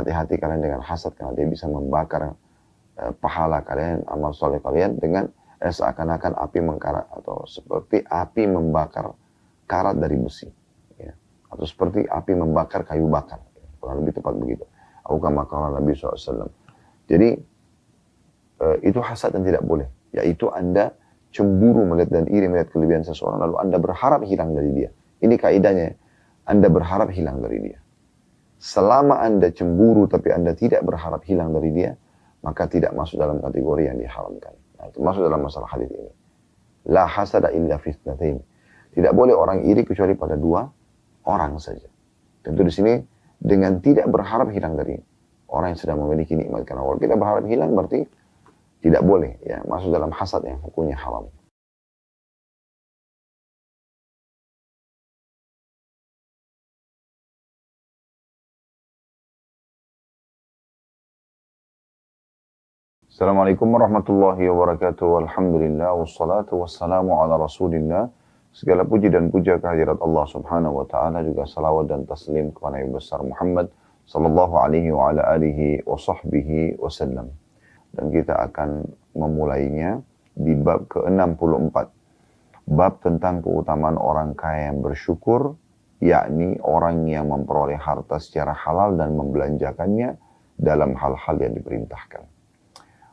hati-hati kalian dengan hasad karena dia bisa membakar pahala kalian, amal soleh kalian dengan seakan-akan api mengkarat atau seperti api membakar karat dari besi, ya. Atau seperti api membakar kayu bakar, kurang lebih tepat begitu. Atau kama qala Nabi SAW. Jadi itu hasad yang tidak boleh, yaitu Anda cemburu melihat dan iri melihat kelebihan seseorang lalu Anda berharap hilang dari dia. Ini kaidahnya, Anda berharap hilang dari dia. Selama Anda cemburu tapi Anda tidak berharap hilang dari dia, maka tidak masuk dalam kategori yang diharamkan. Nah, itu masuk dalam masalah hadis ini. La hasada illa fitnatain. Tidak boleh orang iri kecuali pada dua orang saja. Tentu di sini dengan tidak berharap hilang dari orang yang sedang memiliki nikmat. Karena kalau kita berharap hilang berarti tidak boleh, ya, masuk dalam hasad yang hukumnya haram. Assalamualaikum warahmatullahi wabarakatuh. Alhamdulillah wassalatu wassalamu ala Rasulillah. Segala puji dan puja kehadirat Allah Subhanahu wa taala, juga salawat dan taslim kepada Nabi besar Muhammad sallallahu alaihi wa ala alihi wa sahbihi wasallam. Dan kita akan memulainya di bab ke-64. Bab tentang keutamaan orang kaya yang bersyukur, yakni orang yang memperoleh harta secara halal dan membelanjakannya dalam hal-hal yang diperintahkan.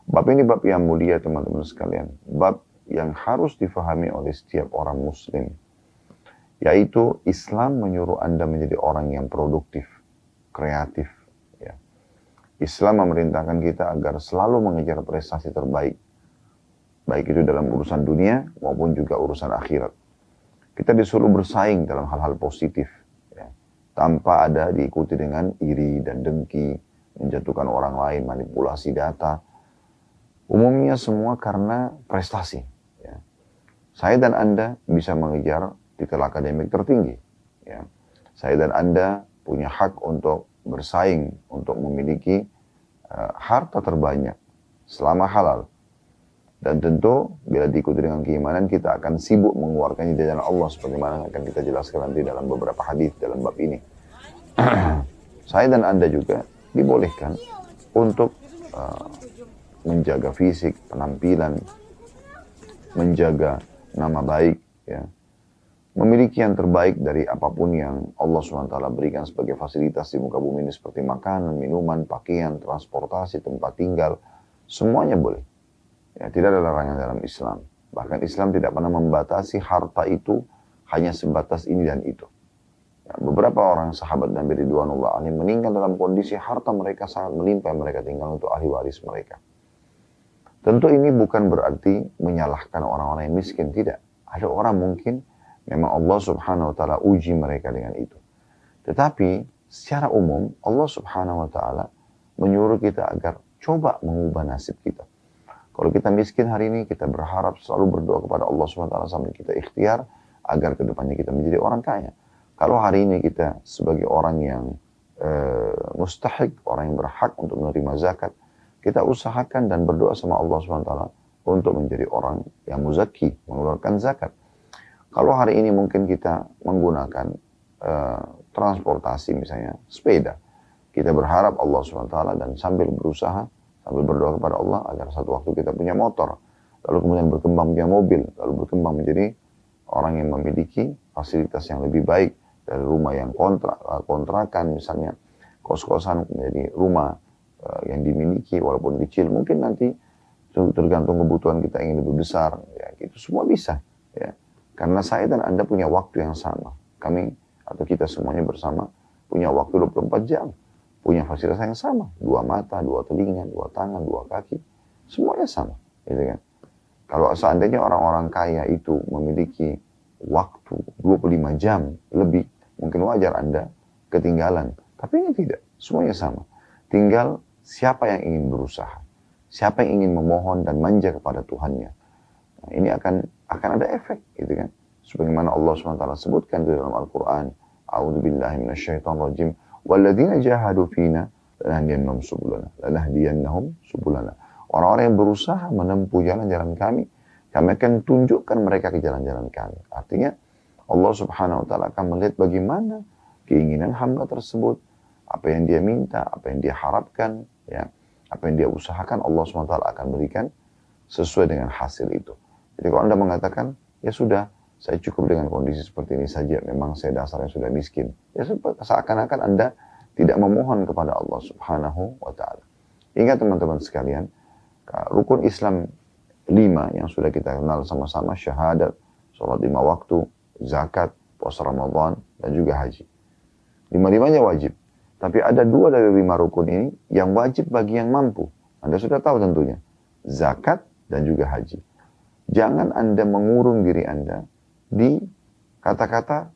Bab ini bab yang mulia teman-teman sekalian. Bab yang harus difahami oleh setiap orang muslim. Yaitu Islam menyuruh Anda menjadi orang yang produktif, kreatif. Ya. Islam memerintahkan kita agar selalu mengejar prestasi terbaik. Baik itu dalam urusan dunia maupun juga urusan akhirat. Kita disuruh bersaing dalam hal-hal positif. Ya. Tanpa ada diikuti dengan iri dan dengki, menjatuhkan orang lain, manipulasi data. Umumnya semua karena prestasi. Ya. Saya dan Anda bisa mengejar titel akademik tertinggi. Ya. Saya dan Anda punya hak untuk bersaing, untuk memiliki harta terbanyak selama halal. Dan tentu bila diikuti dengan keimanan kita akan sibuk mengeluarkannya di jalan Allah sebagaimana akan kita jelaskan nanti dalam beberapa hadis dalam bab ini. Saya dan Anda juga dibolehkan untuk menjaga fisik, penampilan, menjaga nama baik, ya. Memiliki yang terbaik dari apapun yang Allah SWT berikan sebagai fasilitas di muka bumi ini seperti makanan, minuman, pakaian, transportasi, tempat tinggal, semuanya boleh. Ya, tidak ada larangan dalam Islam. Bahkan Islam tidak pernah membatasi harta itu hanya sebatas ini dan itu. Ya, beberapa orang sahabat Nabi Ridwanullah alaihim meninggal dalam kondisi harta mereka sangat melimpah, mereka tinggal untuk ahli waris mereka. Tentu ini bukan berarti menyalahkan orang-orang yang miskin, tidak. Ada orang mungkin memang Allah Subhanahu wa taala uji mereka dengan itu. Tetapi secara umum Allah Subhanahu wa taala menyuruh kita agar coba mengubah nasib kita. Kalau kita miskin hari ini, kita berharap selalu berdoa kepada Allah Subhanahu wa taala sambil kita ikhtiar agar kedepannya kita menjadi orang kaya. Kalau hari ini kita sebagai orang yang mustahik, orang yang berhak untuk menerima zakat, kita usahakan dan berdoa sama Allah SWT untuk menjadi orang yang muzaki, mengeluarkan zakat. Kalau hari ini mungkin kita menggunakan transportasi misalnya sepeda, kita berharap Allah SWT dan sambil berusaha, sambil berdoa kepada Allah agar satu waktu kita punya motor, lalu kemudian berkembang punya mobil, lalu berkembang menjadi orang yang memiliki fasilitas yang lebih baik, dari rumah yang kontrakan misalnya, kos-kosan menjadi rumah yang dimiliki walaupun kecil, mungkin nanti tergantung kebutuhan kita ingin lebih besar, ya itu semua bisa, ya. Karena saya dan Anda punya waktu yang sama, kami atau kita semuanya bersama punya waktu 24 jam, punya fasilitas yang sama, 2 mata, 2 telinga, 2 tangan, 2 kaki, semuanya sama, gitu kan. Kalau seandainya orang-orang kaya itu memiliki waktu 25 jam lebih, mungkin wajar Anda ketinggalan, tapi ini tidak, semuanya sama. Tinggal siapa yang ingin berusaha, siapa yang ingin memohon dan manja kepada Tuhannya. Nah, ini akan ada efek, gitu kan. Sebagaimana Allah SWT sebutkan di dalam Al-Quran, A'udzubillahi minasyaitonirrajim, walladzina jahadu fina lanahdiyannahum subulana. Orang-orang yang berusaha menempuh jalan-jalan kami akan tunjukkan mereka ke jalan-jalan kami. Artinya Allah Subhanahu wa taala akan melihat bagaimana keinginan hamba tersebut, apa yang dia minta, apa yang dia harapkan, ya, apa yang dia usahakan, Allah SWT akan berikan sesuai dengan hasil itu. Jadi kalau Anda mengatakan, ya sudah, saya cukup dengan kondisi seperti ini saja, memang saya dasarnya sudah miskin, ya seakan-akan Anda tidak memohon kepada Allah Subhanahu wa Ta'ala. Ingat teman-teman sekalian, rukun Islam 5 yang sudah kita kenal sama-sama, syahadat, sholat 5 waktu, zakat, puasa Ramadan, dan juga haji. 5-5-nya wajib. Tapi ada 2 dari 5 rukun ini yang wajib bagi yang mampu. Anda sudah tahu tentunya. Zakat dan juga haji. Jangan Anda mengurung diri Anda di kata-kata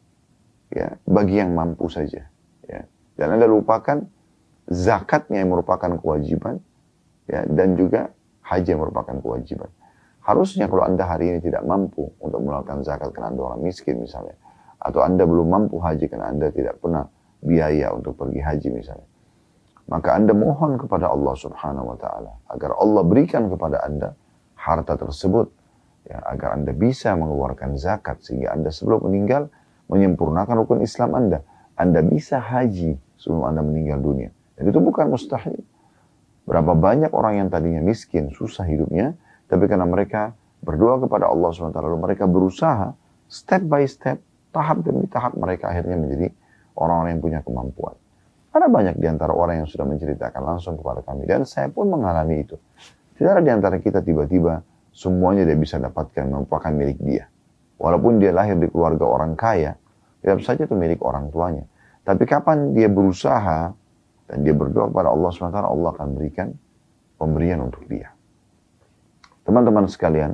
ya, bagi yang mampu saja. Ya. Dan Anda lupakan zakatnya yang merupakan kewajiban, ya, dan juga haji yang merupakan kewajiban. Harusnya kalau Anda hari ini tidak mampu untuk melakukan zakat karena Anda orang miskin misalnya, atau Anda belum mampu haji karena Anda tidak pernah biaya untuk pergi haji misalnya, maka Anda mohon kepada Allah Subhanahu wa Ta'ala agar Allah berikan kepada Anda harta tersebut, ya, agar Anda bisa mengeluarkan zakat sehingga Anda sebelum meninggal menyempurnakan rukun Islam Anda. Anda bisa haji sebelum Anda meninggal dunia. Dan itu bukan mustahil. Berapa banyak orang yang tadinya miskin, susah hidupnya, tapi karena mereka berdoa kepada Allah SWT, lalu mereka berusaha step by step, tahap demi tahap, mereka akhirnya menjadi orang-orang yang punya kemampuan. Ada banyak di antara orang yang sudah menceritakan langsung kepada kami, dan saya pun mengalami itu. Tidak ada di antara kita tiba-tiba semuanya dia bisa dapatkan merupakan milik dia. Walaupun dia lahir di keluarga orang kaya, tetap saja itu milik orang tuanya. Tapi kapan dia berusaha dan dia berdoa kepada Allah SWT, Allah akan berikan pemberian untuk dia. Teman-teman sekalian,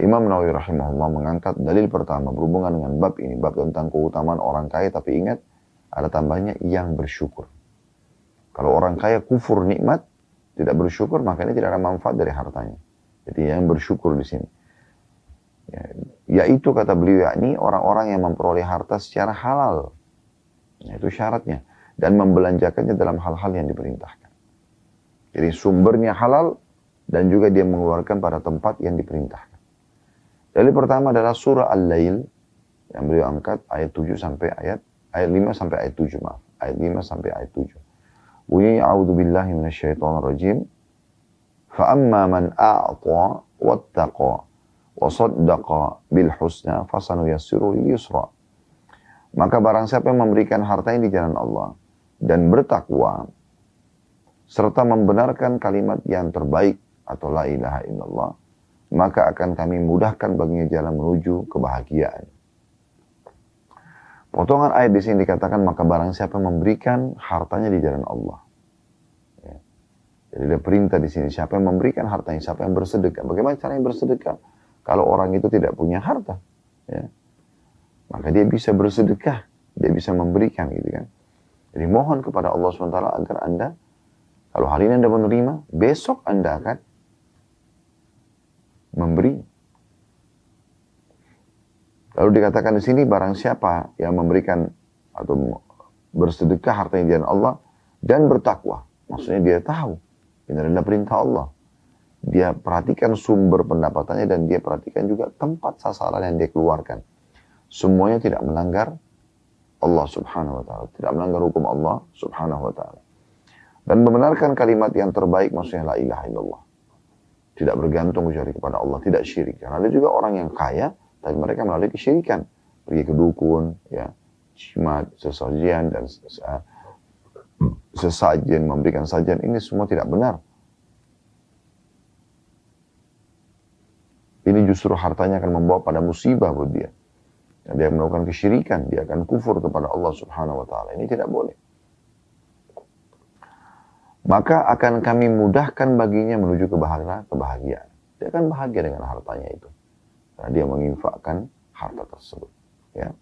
Imam Nawawi rahimahullah mengangkat dalil pertama berhubungan dengan bab ini, bab tentang keutamaan orang kaya, tapi ingat ada tambahnya yang bersyukur. Kalau orang kaya kufur nikmat, tidak bersyukur, makanya tidak ada manfaat dari hartanya. Jadi yang bersyukur di sini, yaitu kata beliau, yakni orang-orang yang memperoleh harta secara halal. Itu syaratnya. Dan membelanjakannya dalam hal-hal yang diperintahkan. Jadi sumbernya halal dan juga dia mengeluarkan pada tempat yang diperintahkan. Dalil pertama adalah surah Al-Lail yang beliau angkat ayat 7 sampai ayat 5 sampai ayat 7, maaf. Ayat 5 sampai ayat 7. Bunyinya a'udzubillahi minasyaitonirrajim. Fa amma man a'ta wattaqa wa saddaqa bil husna fasanuyassiru lil yusra. Maka barang siapa yang memberikan hartanya di jalan Allah dan bertakwa serta membenarkan kalimat yang terbaik atau la ilaha illallah, maka akan kami mudahkan baginya jalan menuju kebahagiaan. Potongan ayat di sini dikatakan maka barang siapa yang memberikan hartanya di jalan Allah. Ya. Jadi ada perintah di sini, siapa yang memberikan hartanya, siapa yang bersedekah. Bagaimana caranya bersedekah? Kalau orang itu tidak punya harta, ya, maka dia bisa bersedekah, dia bisa memberikan gitu kan. Jadi mohon kepada Allah SWT agar Anda, kalau hari ini Anda menerima, besok Anda akan memberi. Lalu dikatakan di sini barang siapa yang memberikan atau bersedekah hartanya di jalan Allah dan bertakwa. Maksudnya dia tahu ini adalah perintah Allah. Dia perhatikan sumber pendapatannya dan dia perhatikan juga tempat sasaran yang dia keluarkan. Semuanya tidak melanggar Allah Subhanahu wa Ta'ala, tidak melanggar hukum Allah Subhanahu wa Ta'ala. Dan membenarkan kalimat yang terbaik, maksudnya la ilaha illallah. Tidak bergantung kecuali kepada Allah, tidak syirik. Karena ada juga orang yang kaya, tapi mereka melalui kesyirikan. Pergi ke dukun, ya, jimat, sesajian, dan sesajen, memberikan sajian. Ini semua tidak benar. Ini justru hartanya akan membawa pada musibah buat dia. Dia melakukan kesyirikan, dia akan kufur kepada Allah Subhanahu wa Ta'ala. Ini tidak boleh. Maka akan kami mudahkan baginya menuju kebahagiaan. Dia akan bahagia dengan hartanya itu. Karena dia menginfakkan harta tersebut. Ya.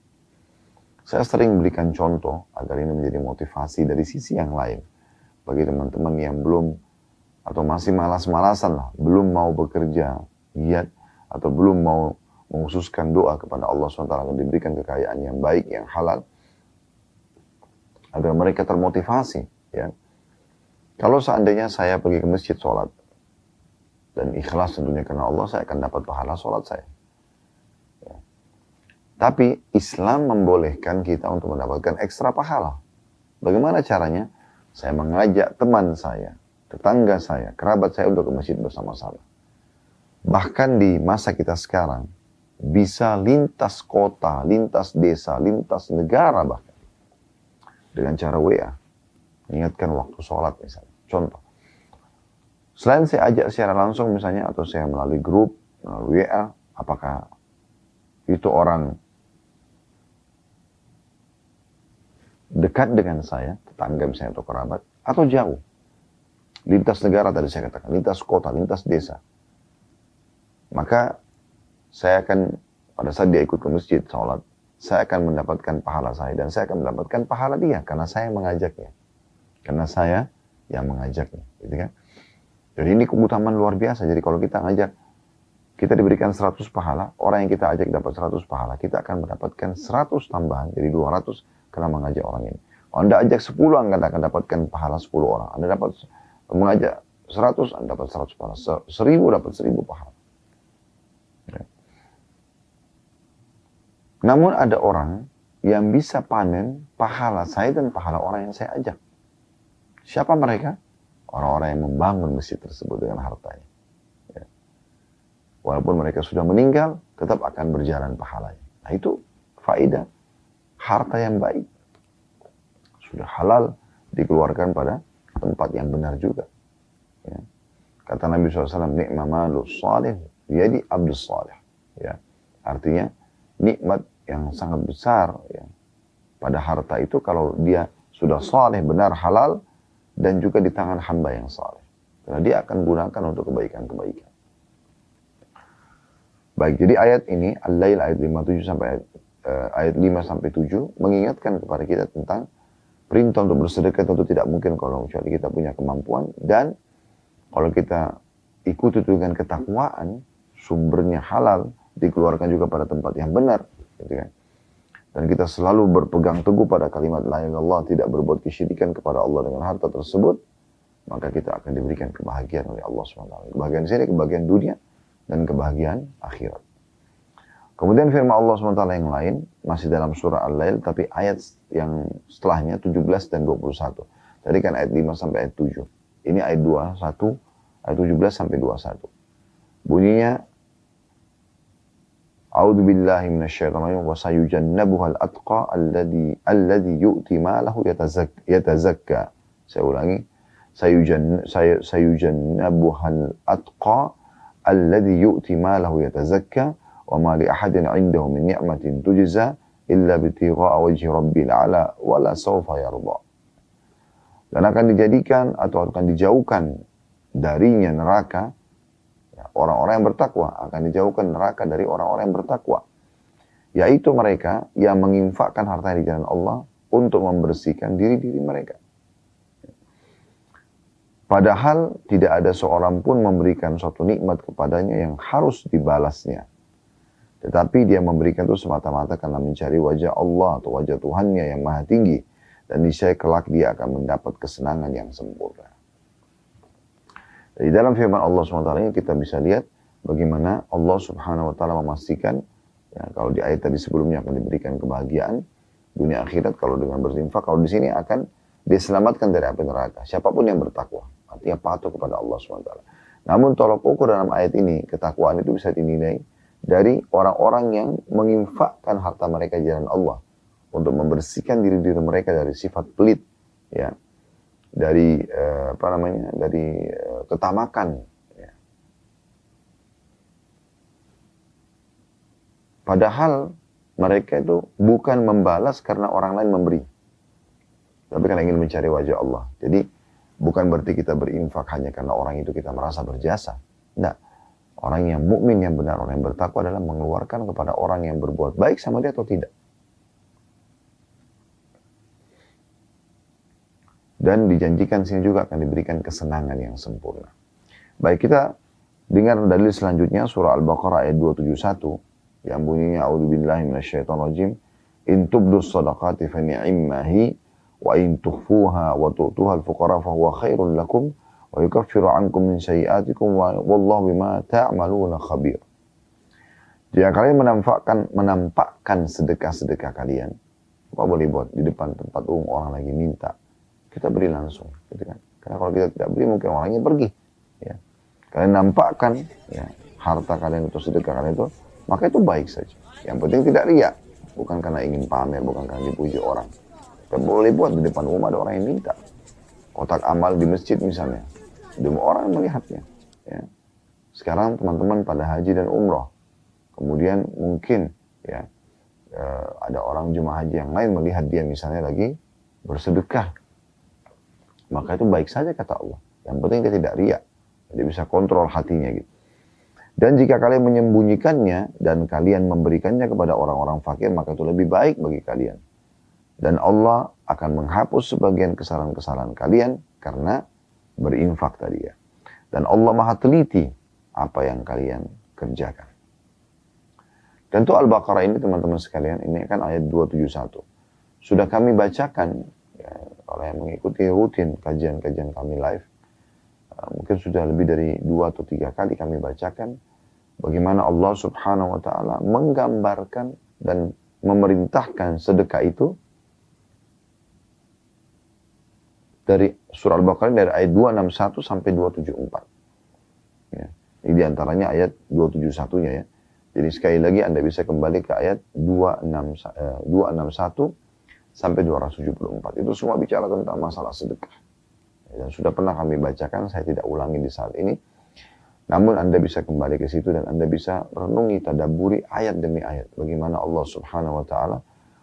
Saya sering berikan contoh agar ini menjadi motivasi dari sisi yang lain. Bagi teman-teman yang belum atau masih malas-malasan lah, belum mau bekerja giat atau belum mau menghususkan doa kepada Allah SWT agar diberikan kekayaan yang baik, yang halal, agar mereka termotivasi. Ya. Kalau seandainya saya pergi ke masjid sholat, dan ikhlas tentunya karena Allah, saya akan dapat pahala sholat saya. Tapi Islam membolehkan kita untuk mendapatkan ekstra pahala. Bagaimana caranya? Saya mengajak teman saya, tetangga saya, kerabat saya untuk ke masjid bersama-sama. Bahkan di masa kita sekarang, bisa lintas kota, lintas desa, lintas negara bahkan. Dengan cara WA. Ingatkan waktu sholat misalnya. Contoh. Selain saya ajak secara langsung misalnya, atau saya melalui grup, melalui WA, apakah itu orang dekat dengan saya, tetangga misalnya atau kerabat, atau jauh. Lintas negara tadi saya katakan, lintas kota, lintas desa. Maka saya akan, pada saat dia ikut ke masjid, sholat, saya akan mendapatkan pahala saya, dan saya akan mendapatkan pahala dia, karena saya yang mengajaknya. Karena saya yang mengajaknya, gitu kan. Jadi ini keutamaan luar biasa. Jadi kalau kita ngajak, kita diberikan 100 pahala, orang yang kita ajak dapat 100 pahala, kita akan mendapatkan 100 tambahan, jadi 200 karena mengajak orang ini. Kalau Anda ajak 10, Anda akan dapatkan pahala 10 orang. Anda dapat mengajak 100, Anda dapat 100 pahala. 1000 dapat 1000 pahala. Ya. Namun ada orang yang bisa panen pahala saya dan pahala orang yang saya ajak. Siapa mereka? Orang-orang yang membangun masjid tersebut dengan hartanya. Ya. Walaupun mereka sudah meninggal, tetap akan berjalan pahalanya. Nah itu faedah harta yang baik. Sudah halal dikeluarkan pada tempat yang benar juga. Ya. Kata Nabi SAW, ni'ma malus salih, yadi abdus salih. Ya. Artinya, nikmat yang sangat besar ya, pada harta itu kalau dia sudah saleh, benar, halal, dan juga di tangan hamba yang saleh. Karena dia akan gunakan untuk kebaikan-kebaikan. Baik, jadi ayat ini, Al-Lail ayat 57 sampai ayat 5 sampai 7 mengingatkan kepada kita tentang perintah untuk bersedekah. Tentu tidak mungkin kalau kecuali kita punya kemampuan, dan kalau kita ikuti dengan ketakwaan, sumbernya halal, dikeluarkan juga pada tempat yang benar, gitu kan. Dan kita selalu berpegang teguh pada kalimat la ilaha illallah, tidak berbuat kesyirikan kepada Allah dengan harta tersebut, maka kita akan diberikan kebahagiaan oleh Allah SWT. Kebahagiaan sini, kebahagiaan dunia, dan kebahagiaan akhirat. Kemudian firman Allah SWT yang lain, masih dalam surah Al-Lail, tapi ayat yang setelahnya 17 dan 21. Tadi kan ayat 5 sampai ayat 7. Ini ayat 21, ayat 17 sampai 21. Bunyinya, A'udzu billahi minasyaitonir rajim wa sayujannabuhal atqa alladhi yu'ti malahu yatazakka. Saya ulangi. Sayujannabuhal atqa alladhi yu'ti malahu yatazakka wa ma li ahadin 'indahu min ni'matin tujza illa bitigha'a wajhi rabbil 'ala wa la sawfa yarda. Dan akan dijadikan atau akan dijauhkan darinya neraka. Orang-orang yang bertakwa akan dijauhkan neraka dari orang-orang yang bertakwa, yaitu mereka yang menginfakkan harta di jalan Allah untuk membersihkan diri-diri mereka. Padahal tidak ada seorang pun memberikan suatu nikmat kepadanya yang harus dibalasnya. Tetapi dia memberikan itu semata-mata karena mencari wajah Allah atau wajah Tuhannya yang maha tinggi, dan niscaya kelak dia akan mendapat kesenangan yang sempurna. Di dalam firman Allah SWT ini kita bisa lihat bagaimana Allah Subhanahu Wa Taala memastikan, ya, kalau di ayat tadi sebelumnya akan diberikan kebahagiaan dunia akhirat kalau dengan berinfak, kalau di sini akan diselamatkan dari api neraka siapapun yang bertakwa, artinya patuh kepada Allah SWT. Namun tolok ukur dalam ayat ini, ketakwaan itu bisa dinilai dari orang-orang yang menginfakkan harta mereka di jalan Allah untuk membersihkan diri-diri mereka dari sifat pelit, ya, dari ketamakan. Ya. Padahal mereka itu bukan membalas karena orang lain memberi, tapi karena ingin mencari wajah Allah. Jadi bukan berarti kita berinfak hanya karena orang itu kita merasa berjasa. Tidak. Orang yang mukmin yang benar, orang yang bertakwa adalah mengeluarkan kepada orang yang berbuat baik sama dia atau tidak. Dan dijanjikan sini juga akan diberikan kesenangan yang sempurna. Baik, kita dengar dalil selanjutnya surah Al-Baqarah ayat 271 yang bunyinya a'udzubillahi minasyaitonirrajim in tubdus shadaqati fa ni'mahi wa in tukhfuha wa tu'tuha al-fuqara fa huwa khairul lakum wa yukaffiru 'ankum min sayyi'atikum wallahu bima ta'maluna khabir. Jika kalian menampakkan sedekah-sedekah kalian, Apa boleh buat di depan tempat umum orang lagi minta, kita beri langsung, gitu kan? Karena kalau kita tidak beri mungkin orangnya pergi. Ya. Kalian nampakkan ya, harta kalian itu, sedekah kalian itu, maka itu baik saja. Yang penting tidak riak, bukan karena ingin pamer, bukan karena dipuji orang. Kita boleh buat di depan umum ada orang yang minta. Kotak amal di masjid misalnya, semua orang melihatnya. Ya. Sekarang teman-teman pada haji dan umroh, kemudian mungkin ya ada orang jemaah haji yang lain melihat dia misalnya lagi bersedekah, maka itu baik saja kata Allah. Yang penting dia tidak riak, dia bisa kontrol hatinya gitu. Dan jika kalian menyembunyikannya dan kalian memberikannya kepada orang-orang fakir, maka itu lebih baik bagi kalian. Dan Allah akan menghapus sebagian kesalahan-kesalahan kalian karena berinfak tadi ya. Dan Allah maha teliti apa yang kalian kerjakan. Tentu Al-Baqarah ini teman-teman sekalian, ini kan ayat 271. Sudah kami bacakan, ya, kalau yang mengikuti rutin kajian-kajian kami live, mungkin sudah lebih dari 2 atau 3 kali kami bacakan, bagaimana Allah subhanahu wa ta'ala menggambarkan dan memerintahkan sedekah itu, dari surah Al-Baqarah dari ayat 261 sampai 274. Ya. Ini diantaranya ayat 271-nya ya. Jadi sekali lagi Anda bisa kembali ke ayat 261 sampai 274. Itu semua bicara tentang masalah sedekah. Dan sudah pernah kami bacakan, saya tidak ulangi di saat ini. Namun Anda bisa kembali ke situ dan Anda bisa renungi, tadabburi ayat demi ayat. Bagaimana Allah subhanahu wa ta'ala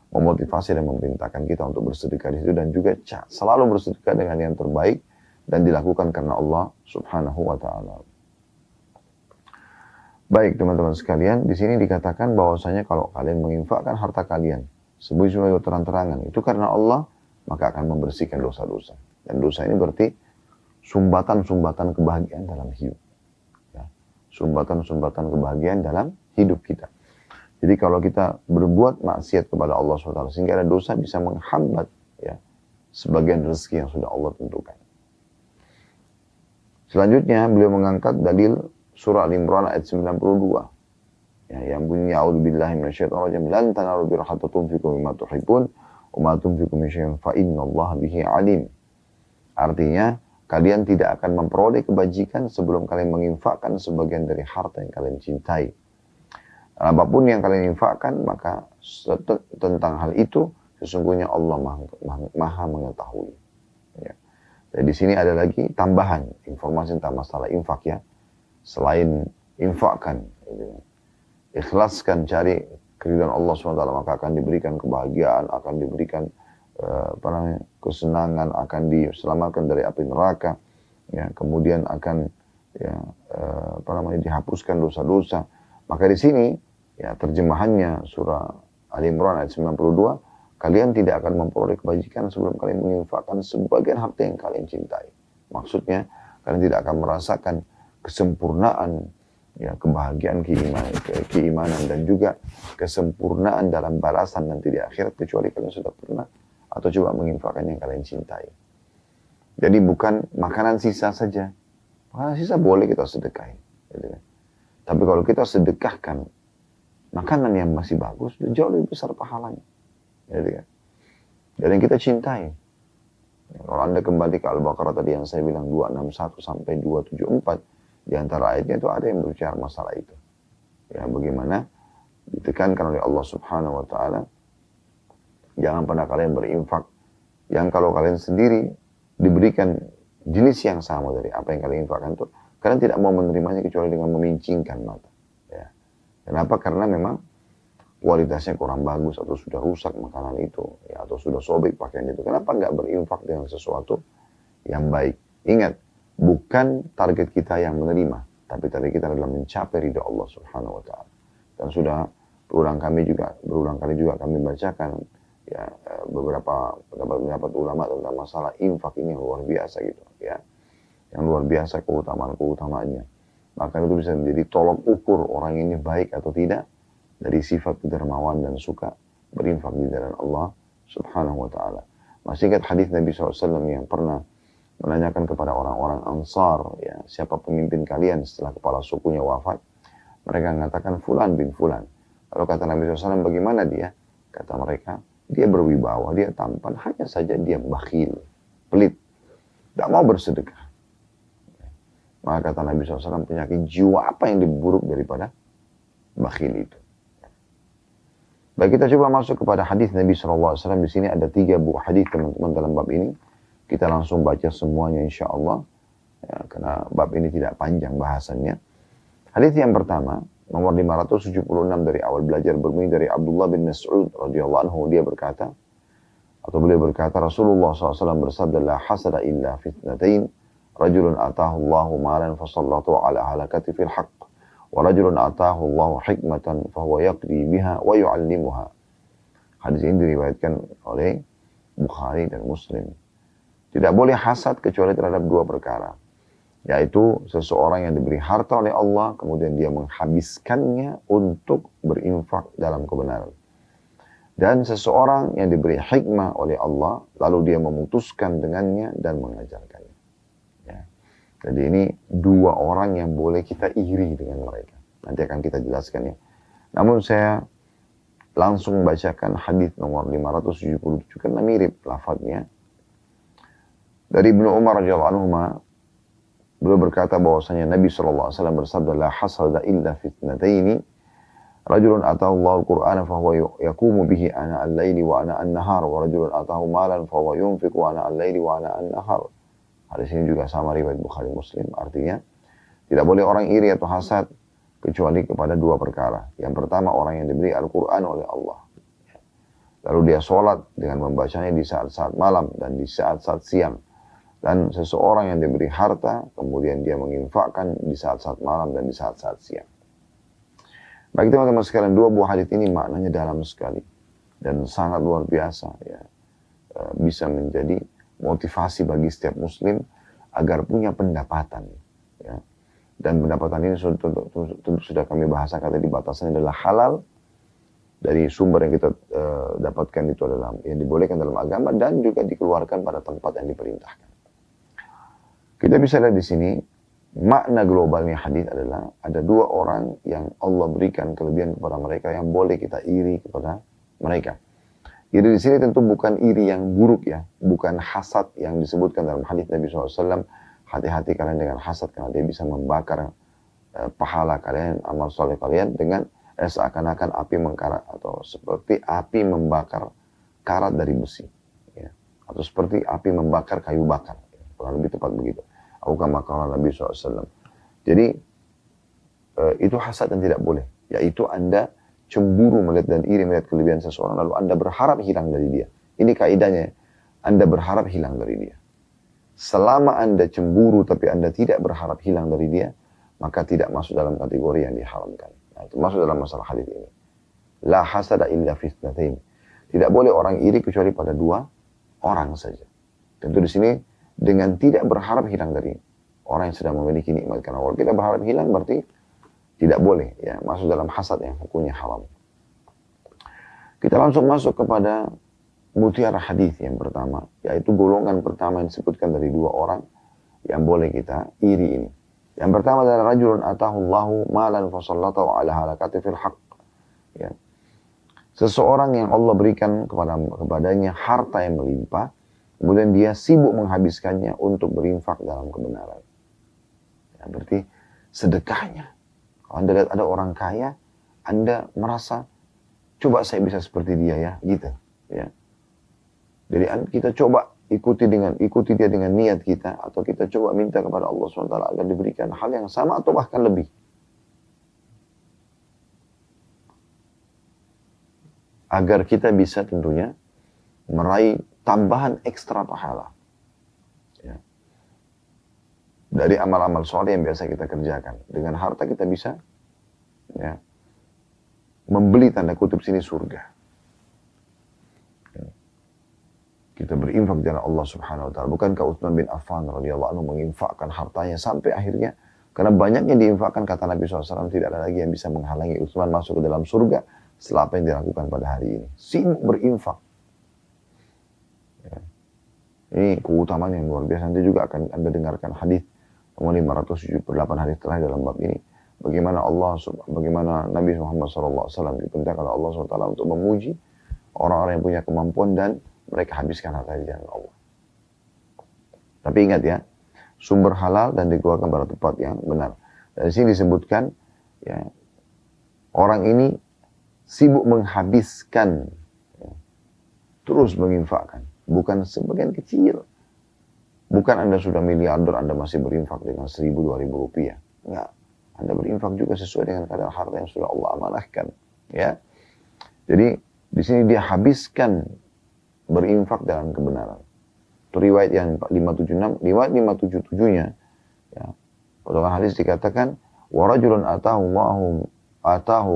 memotivasi dan memerintahkan kita untuk bersedekah di situ. Dan juga selalu bersedekah dengan yang terbaik dan dilakukan karena Allah subhanahu wa ta'ala. Baik teman-teman sekalian, di sini dikatakan bahwasanya kalau kalian menginfakkan harta kalian sembunyi-sembunyi terang-terangan, itu karena Allah, maka akan membersihkan dosa-dosa. Dan dosa ini berarti sumbatan-sumbatan kebahagiaan dalam hidup. Ya. Sumbatan-sumbatan kebahagiaan dalam hidup kita. Jadi kalau kita berbuat maksiat kepada Allah SWT, sehingga ada dosa bisa menghambat ya, sebagian rezeki yang sudah Allah tentukan. Selanjutnya beliau mengangkat dalil surah Al-Imran ayat 92. Ya, yang bunyinya a'udzubillahi minasyaitonir rajim, lan tanalu birra hatta tunfiqu mimma tuhibbun wa ma tunfiqu min syai'in fa innallaha bihi alim. Artinya, kalian tidak akan memperoleh kebajikan sebelum kalian menginfakkan sebagian dari harta yang kalian cintai. Apapun yang kalian infakkan, maka tentang hal itu sesungguhnya Allah maha mengetahui. Ya. Dan di sini ada lagi tambahan informasi tentang masalah infak ya. Selain infakkan, ikhlaskan, cari keridhaan Allah SWT, maka akan diberikan kebahagiaan, akan diberikan kesenangan, akan diselamatkan dari api neraka, ya, kemudian akan dihapuskan dosa-dosa. Maka di sini ya terjemahannya surah Al-Imran ayat 92, kalian tidak akan memperoleh kebajikan sebelum kalian menginfakkan sebagian harta yang kalian cintai. Maksudnya kalian tidak akan merasakan kesempurnaan ya, kebahagiaan keimanan dan juga kesempurnaan dalam balasan nanti di akhirat kecuali kalian sudah pernah atau coba menginfakkan yang kalian cintai. Jadi bukan makanan sisa saja. Makanan sisa boleh kita sedekahin, gitu kan. Tapi kalau kita sedekahkan makanan yang masih bagus, jauh lebih besar pahalanya, gitu kan. Dan yang kita cintai. Kalau Anda kembali ke Al-Baqarah tadi yang saya bilang 261 sampai 274, di antara ayatnya itu ada yang berbicara masalah itu. Ya, bagaimana ditekankan oleh Allah Subhanahu wa taala, jangan pernah kalian berinfak yang kalau kalian sendiri diberikan jenis yang sama dari apa yang kalian infakkan itu, kalian tidak mau menerimanya kecuali dengan memincingkan mata. Ya. Kenapa? Karena memang kualitasnya kurang bagus atau sudah rusak makanan itu, ya, atau sudah sobek pakaian itu. Kenapa nggak berinfak dengan sesuatu yang baik? Ingat, bukan target kita yang menerima, tapi target kita adalah mencapai ridha Allah Subhanahu wa taala. Dan sudah berulang kali juga kami bacakan ya beberapa pendapat ulama tentang masalah infak ini yang luar biasa gitu ya. Yang luar biasa keutamaannya. Maka itu bisa menjadi tolok ukur orang ini baik atau tidak dari sifat kedermawan dan suka berinfak di jalan Allah Subhanahu wa taala. Masih ingat hadis Nabi SAW yang pernah menanyakan kepada orang-orang Ansar, ya, siapa pemimpin kalian setelah kepala sukunya wafat? Mereka mengatakan Fulan bin Fulan. Lalu kata Nabi SAW, bagaimana dia? Kata mereka, dia berwibawa, dia tampan, hanya saja dia bakhil, pelit, tidak mau bersedekah. Maka kata Nabi SAW, penyakit jiwa apa yang lebih buruk daripada bakhil itu. Baik, kita coba masuk kepada hadis Nabi SAW. Di sini ada 3 buah hadis teman-teman dalam bab ini. Kita langsung baca semuanya insya Allah. Ya, karena bab ini tidak panjang bahasannya. Hadis yang pertama, nomor 576 dari awal belajar, berbunyi dari Abdullah bin Mas'ud radhiyallahu anhu. Dia berkata, atau beliau berkata, Rasulullah SAW bersabda, la hasada illa fitnatain, rajulun atahu Allahu malan fasallatu ala halakati fil haqq, wa rajulun atahu Allahu hikmatan fahuwa yaqdi biha wa yu'allimuha. Hadis ini diriwayatkan oleh Bukhari dan Muslim. Tidak boleh hasad kecuali terhadap 2 perkara. Yaitu seseorang yang diberi harta oleh Allah, kemudian dia menghabiskannya untuk berinfak dalam kebenaran. Dan seseorang yang diberi hikmah oleh Allah, lalu dia memutuskan dengannya dan mengajarkannya. Ya. Jadi ini 2 orang yang boleh kita iri dengan mereka. Nanti akan kita jelaskan ya. Namun saya langsung bacakan hadis nomor 577, karena mirip lafadznya. Dari Ibnu Umar radhiyallahu anhu, beliau berkata bahwasanya Nabi SAW bersabda, la hasada illa fitnataini, rajulun atahu Allahul Qur'ana fahuwa yaqumu bihi ana al-laili wa ana an-nahar, wa rajulun atahu malan fahuwa yunfiqu ana al-laili wa ana an-nahar. Hadis ini juga sama riwayat Bukhari Muslim. Artinya, tidak boleh orang iri atau hasad kecuali kepada 2 perkara. Yang pertama, orang yang diberi Al-Quran oleh Allah. Lalu dia sholat dengan membacanya di saat-saat malam dan di saat-saat siang. Dan seseorang yang diberi harta, kemudian dia menginfakkan di saat-saat malam dan di saat-saat siang. Bagi teman-teman sekalian, 2 buah hadis ini maknanya dalam sekali dan sangat luar biasa. Ya. Bisa menjadi motivasi bagi setiap muslim agar punya pendapatan. Ya. Dan pendapatan ini tentu sudah kami bahasakan tadi, batasannya adalah halal. Dari sumber yang kita dapatkan itu adalah yang dibolehkan dalam agama dan juga dikeluarkan pada tempat yang diperintahkan. Kita bisa lihat di sini, makna globalnya hadis adalah ada 2 orang yang Allah berikan kelebihan kepada mereka yang boleh kita iri kepada mereka. Iri di sini tentu bukan iri yang buruk ya, bukan hasad yang disebutkan dalam hadis Nabi SAW. Hati-hati kalian dengan hasad karena dia bisa membakar pahala kalian, amal soleh kalian dengan seakan-akan api mengkarat, atau seperti api membakar karat dari besi, ya. Atau seperti api membakar kayu bakar. Kurang lebih tepat begitu. Kama qala Nabi SAW. Jadi itu hasad yang tidak boleh. Yaitu Anda cemburu melihat dan iri melihat kelebihan seseorang, lalu Anda berharap hilang dari dia. Ini kaidahnya. Anda berharap hilang dari dia. Selama Anda cemburu tapi Anda tidak berharap hilang dari dia, maka tidak masuk dalam kategori yang diharamkan. Nah, itu masuk dalam masalah hadis ini. La hasada illa fitnatain. Tidak boleh orang iri kecuali pada 2 orang saja. Tentu di sini dengan tidak berharap hilang dari orang yang sedang memiliki nikmat. Karena kalau kita berharap hilang berarti tidak boleh ya, masuk dalam hasad yang hukumnya haram. Kita langsung masuk kepada mutiara hadis yang pertama, yaitu golongan pertama yang disebutkan dari 2 orang yang boleh kita iri ini. Yang pertama adalah rajulun atahu Allahu malan fasallatahu ala halakati fil haqq. Ya. Seseorang yang Allah berikan kepadanya harta yang melimpah, kemudian dia sibuk menghabiskannya untuk berinfak dalam kebenaran. Ya, berarti sedekahnya. Kalau Anda lihat ada orang kaya, Anda merasa, coba saya bisa seperti dia ya, gitu. Ya. Jadi kita coba ikuti dia dengan niat kita, atau kita coba minta kepada Allah SWT agar diberikan hal yang sama atau bahkan lebih. Agar kita bisa tentunya meraih tambahan ekstra pahala. Ya. Dari amal-amal soleh yang biasa kita kerjakan. Dengan harta kita bisa ya, membeli tanda kutip sini surga. Ya. Kita berinfak dengan Allah Subhanahu wa taala. Bukankah Utsman bin Affan radhiyallahu anhu menginfakkan hartanya sampai akhirnya, karena banyaknya diinfakkan, kata Nabi SAW, tidak ada lagi yang bisa menghalangi Utsman masuk ke dalam surga setelah apa yang dilakukan pada hari ini. Sibuk berinfak. Ya. Ini keutamaan yang luar biasa. Nanti juga akan Anda dengarkan hadis nomor 578 hadis terakhir dalam bab ini. Bagaimana Nabi Muhammad SAW diperintahkan oleh Allah SWT untuk memuji orang-orang yang punya kemampuan dan mereka habiskan harta di jalan Allah. Tapi ingat ya, sumber halal dan dikeluarkan pada tempat yang benar. Dan di sini disebutkan, ya, orang ini sibuk menghabiskan, ya, terus menginfakkan, bukan sebagian kecil. Bukan Anda sudah miliarder, Anda masih berinfak dengan 1.000-2.000 rupiah. Enggak. Anda berinfak juga sesuai dengan kadar harta yang sudah Allah amanahkan. Ya. Jadi, di sini dia habiskan berinfak dalam kebenaran. Itu riwayat yang 576, riwayat 577-nya. Ya. Pada hadis dikatakan, وَرَجُلٌ آتَاهُ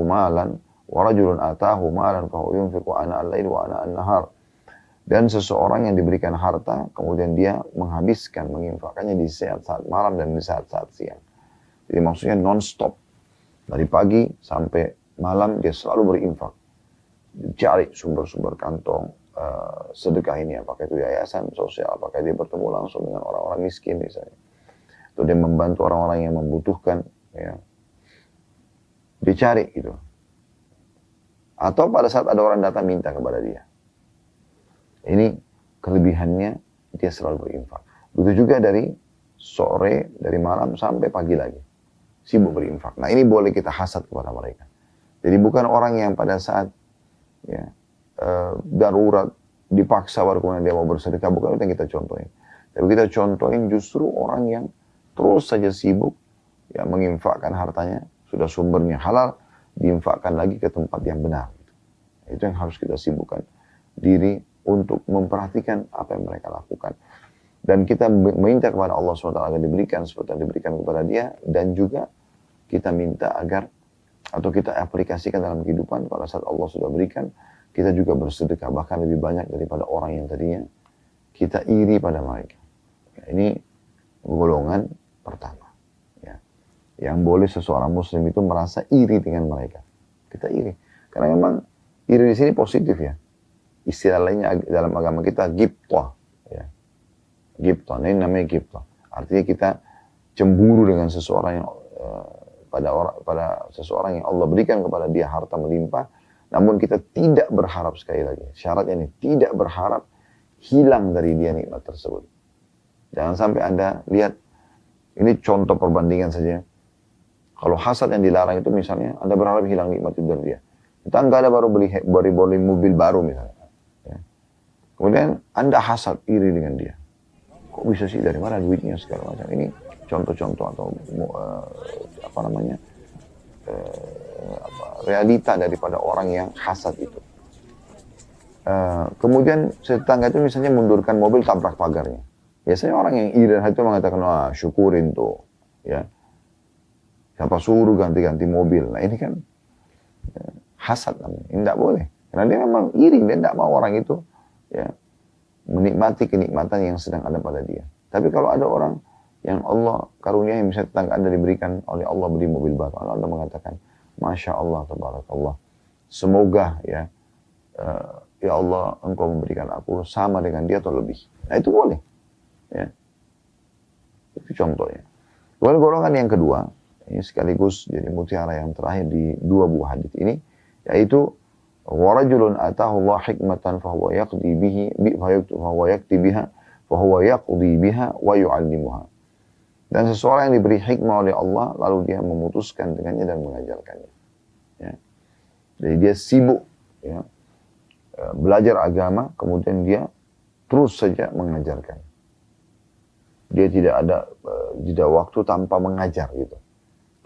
مَالًا وَرَجُلٌ آتَاهُ مَالًا فَهُوَ يُنْفِقُ آنَاءَ اللَّيْلِ وَآنَاءَ النَّهَارِ. Dan seseorang yang diberikan harta, kemudian dia menghabiskan, menginfakkannya di saat-saat malam dan di saat-saat siang. Jadi maksudnya non-stop. Dari pagi sampai malam dia selalu berinfak. Cari sumber-sumber kantong sedekah ini, apakah itu yayasan sosial, apakah dia bertemu langsung dengan orang-orang miskin misalnya. Atau dia membantu orang-orang yang membutuhkan. Ya. Dicari gitu. Atau pada saat ada orang datang minta kepada dia. Ini kelebihannya, dia selalu berinfak. Begitu juga dari sore, dari malam sampai pagi lagi. Sibuk berinfak. Nah ini boleh kita hasad kepada mereka. Jadi bukan orang yang pada saat ya, darurat, dipaksa baru kemudian dia mau bersedekah. Bukan itu yang kita contohin. Tapi kita contohin justru orang yang terus saja sibuk ya, menginfakkan hartanya. Sudah sumbernya halal, diinfakkan lagi ke tempat yang benar. Itu yang harus kita sibukkan diri untuk memperhatikan apa yang mereka lakukan. Dan kita minta kepada Allah SWT agar diberikan seperti yang diberikan kepada dia. Dan juga kita minta agar, atau kita aplikasikan dalam kehidupan, pada saat Allah sudah berikan, kita juga bersedekah. Bahkan lebih banyak daripada orang yang tadinya kita iri pada mereka. Ya, ini golongan pertama. Ya. Yang boleh seseorang muslim itu merasa iri dengan mereka. Kita iri. Karena memang iri di sini positif ya. Istilah lainnya dalam agama kita ghibthah, ya. Ghibthah, ini namanya ghibthah. Artinya kita cemburu dengan seseorang yang pada seseorang yang Allah berikan kepada dia harta melimpah, namun kita tidak berharap, sekali lagi syaratnya ini, tidak berharap hilang dari dia nikmat tersebut. Jangan sampai Anda lihat, ini contoh perbandingan saja. Kalau hasad yang dilarang itu misalnya Anda berharap hilang nikmat itu dari dia. Tetangga Anda baru beli mobil baru misalnya. Kemudian Anda hasad, iri dengan dia. Kok bisa sih, dari mana duitnya segala macam. Ini contoh-contoh atau realita daripada orang yang hasad itu. Kemudian tetangga itu misalnya mundurkan mobil, tabrak pagarnya. Biasanya orang yang iri dan itu mengatakan, wah syukurin tuh. Ya. Siapa suruh ganti-ganti mobil. Nah ini kan hasad namanya. Ini tidak boleh. Karena dia memang iri, dia tidak mau orang itu ya, menikmati kenikmatan yang sedang ada pada dia. Tapi kalau ada orang yang Allah karuniai, misalnya tetangga Anda diberikan oleh Allah beli mobil baru, Anda mengatakan, Masya Allah, Tabarakallah, semoga ya Allah Engkau memberikan aku sama dengan dia atau lebih. Nah itu boleh. Ya. Itu contohnya. Kemudian golongan yang kedua, ini sekaligus jadi mutiara yang terakhir di dua buah hadis ini, yaitu وَرَجُلٌ آتَاهُ اللَّهُ حِكْمَةً فَهُوَ يَقْضِي بِهَا وَيُعَلِّمُهَا. Dan seseorang yang diberi hikmah oleh Allah, lalu dia memutuskan dengannya dan mengajarkannya. Ya. Jadi dia sibuk ya, belajar agama, kemudian dia terus saja mengajarkan. Dia tidak ada jeda waktu tanpa mengajar gitu.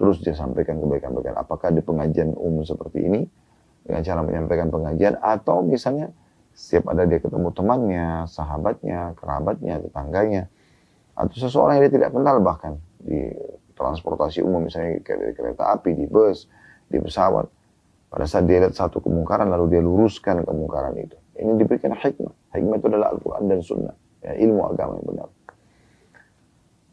Terus dia sampaikan kebaikan-kebaikan. Apakah di pengajian umum seperti ini, dengan cara menyampaikan pengajian, atau misalnya setiap ada dia ketemu temannya, sahabatnya, kerabatnya, tetangganya, atau seseorang yang dia tidak kenal bahkan di transportasi umum, misalnya di kereta api, di bus, di pesawat. Pada saat dia lihat satu kemungkaran, lalu dia luruskan kemungkaran itu. Ini diberikan hikmah. Hikmah itu adalah Al-Quran dan Sunnah, ya, ilmu agama yang benar.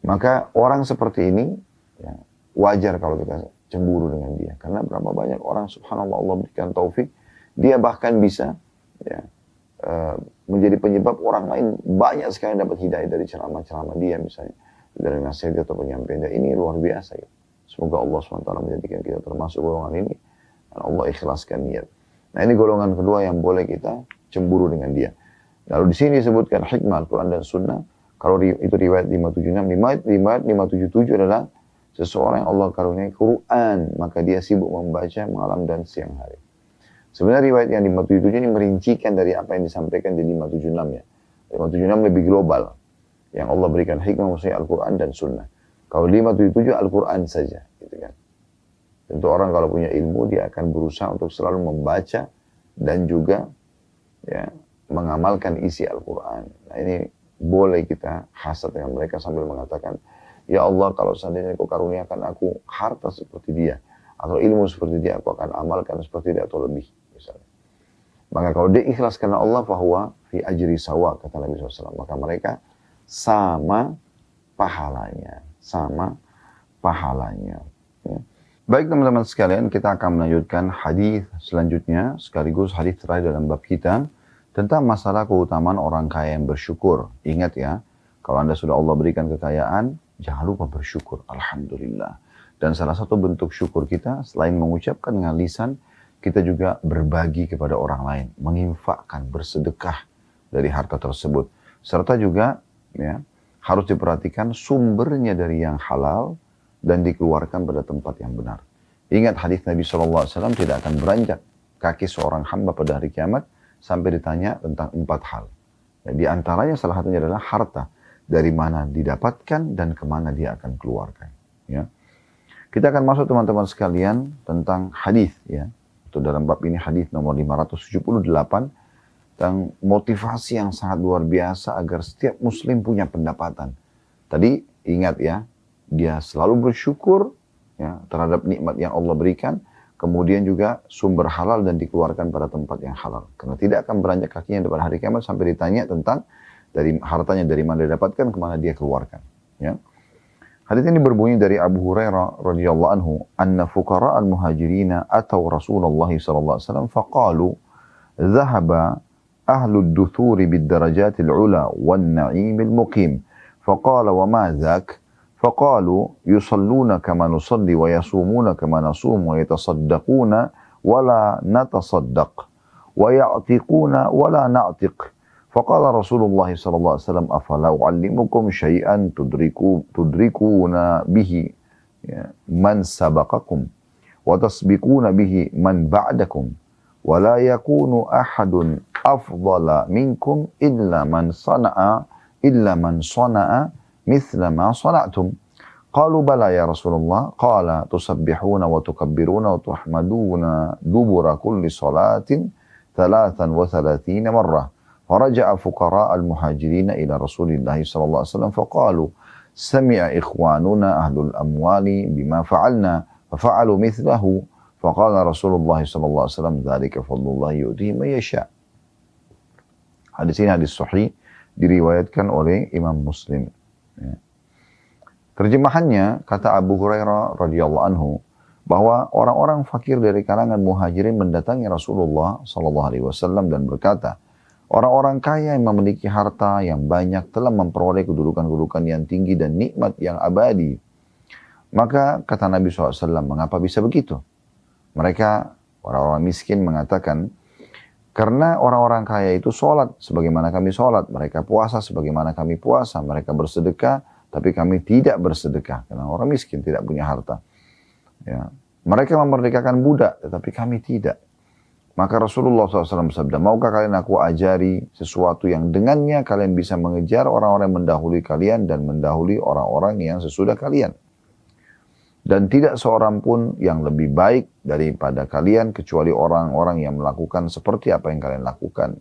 Maka orang seperti ini ya, wajar kalau kita cemburu dengan dia. Karena berapa banyak orang, subhanallah, Allah berikan taufik, dia bahkan bisa ya, menjadi penyebab orang lain banyak sekali dapat hidayah dari ceramah-ceramah dia, misalnya dari nasihat atau penyampaian dia. Ini luar biasa ya. Semoga Allah SWT menjadikan kita termasuk golongan ini, dan Allah ikhlaskan niat. Nah ini golongan kedua yang boleh kita cemburu dengan dia. Lalu di sini disebutkan hikmah Al-Quran dan Sunnah. Kalau itu riwayat 576, riwayat 577 adalah seseorang yang Allah karuniai Quran, maka dia sibuk membaca malam dan siang hari. Sebenarnya riwayat yang 577 ini merincikan dari apa yang disampaikan di 576 ya. 576 lebih global. Yang Allah berikan hikmah maksudnya Al-Quran dan Sunnah. Kalau 577 Al-Quran saja. Gitu kan. Tentu orang kalau punya ilmu dia akan berusaha untuk selalu membaca dan juga ya, mengamalkan isi Al-Quran. Nah ini boleh kita hasad dengan mereka sambil mengatakan, ya Allah kalau seandainya kau karuniakan aku harta seperti dia, atau ilmu seperti dia, aku akan amalkan seperti dia atau lebih. Misalnya. Maka kalau dia ikhlas karena Allah, fahuwa fi ajri sawa, kata Nabi SAW. Maka mereka sama pahalanya. Sama pahalanya. Ya. Baik teman-teman sekalian, kita akan melanjutkan hadis selanjutnya, sekaligus hadis terakhir dalam bab kita, tentang masalah keutamaan orang kaya yang bersyukur. Ingat ya, kalau Anda sudah Allah berikan kekayaan, jangan lupa bersyukur. Alhamdulillah. Dan salah satu bentuk syukur kita, selain mengucapkan dengan lisan, kita juga berbagi kepada orang lain, menginfakkan, bersedekah dari harta tersebut. Serta juga ya, harus diperhatikan sumbernya dari yang halal dan dikeluarkan pada tempat yang benar. Ingat hadis Nabi SAW tidak akan beranjak kaki seorang hamba pada hari kiamat sampai ditanya tentang 4 hal. Dan di antaranya salah satunya adalah harta. Dari mana didapatkan dan kemana dia akan keluarkan. Ya. Kita akan masuk teman-teman sekalian tentang hadis ya. Dalam bab ini hadis nomor 578 tentang motivasi yang sangat luar biasa agar setiap muslim punya pendapatan. Tadi ingat ya, dia selalu bersyukur ya, terhadap nikmat yang Allah berikan, kemudian juga sumber halal dan dikeluarkan pada tempat yang halal. Karena tidak akan beranjak kakinya pada hari kiamat sampai ditanya tentang dari hartanya dari mana didapatkan, kemana dia keluarkan. Ya. Hadis ini berbunyi dari Abu Hurairah radhiyallahu anhu, "Anna fuqara al-muhajirin atau Rasulullah sallallahu alaihi wasallam faqalu, dhahaba ahlu ad-duthur bid-darajat al-ula wan-na'im al-muqim." Faqala, "Wa ma dhak?" Faqalu, "Yusalluna kama nusalli wa yasumuna kama nasum wa yatasaddaquna wa la natasaddaq wa ya'tiquna wa la na'tiq." فقال رسول الله صلى الله عليه وسلم أفلا أعلمكم شيئا تدركون به من سبقكم وتسبقون به من بعدكم ولا يكون أحد أفضل منكم إلا من صنع مثل ما صنعتم قالوا بلى يا رسول الله قال تسبحون وتكبرون وتحمدون دبر كل صلاة 33 مرة فرجع فقراء المهاجرين إلى رسول الله صلى الله عليه وسلم فقالوا سمع إخواننا أهل الأموال بما فعلنا ففعلوا مثله فقال رسول الله صلى الله عليه وسلم ذلك فضل الله يؤتيه من يشاء. Hadis ini hadis sahih diriwayatkan oleh Imam Muslim. Terjemahannya kata Abu Hurairah radhiyallahu anhu bahwa orang-orang fakir dari kalangan muhajirin mendatangi Rasulullah sallallahu alaihi wasallam dan berkata, orang-orang kaya yang memiliki harta yang banyak telah memperoleh kedudukan-kedudukan yang tinggi dan nikmat yang abadi. Maka kata Nabi SAW, mengapa bisa begitu? Mereka, orang-orang miskin mengatakan, karena orang-orang kaya itu sholat sebagaimana kami sholat. Mereka puasa sebagaimana kami puasa. Mereka bersedekah, tapi kami tidak bersedekah. Karena orang miskin tidak punya harta. Ya. Mereka memerdekakan budak, tetapi kami tidak. Maka Rasulullah SAW bersabda, maukah kalian aku ajari sesuatu yang dengannya kalian bisa mengejar orang-orang yang mendahului kalian dan mendahului orang-orang yang sesudah kalian. Dan tidak seorang pun yang lebih baik daripada kalian kecuali orang-orang yang melakukan seperti apa yang kalian lakukan.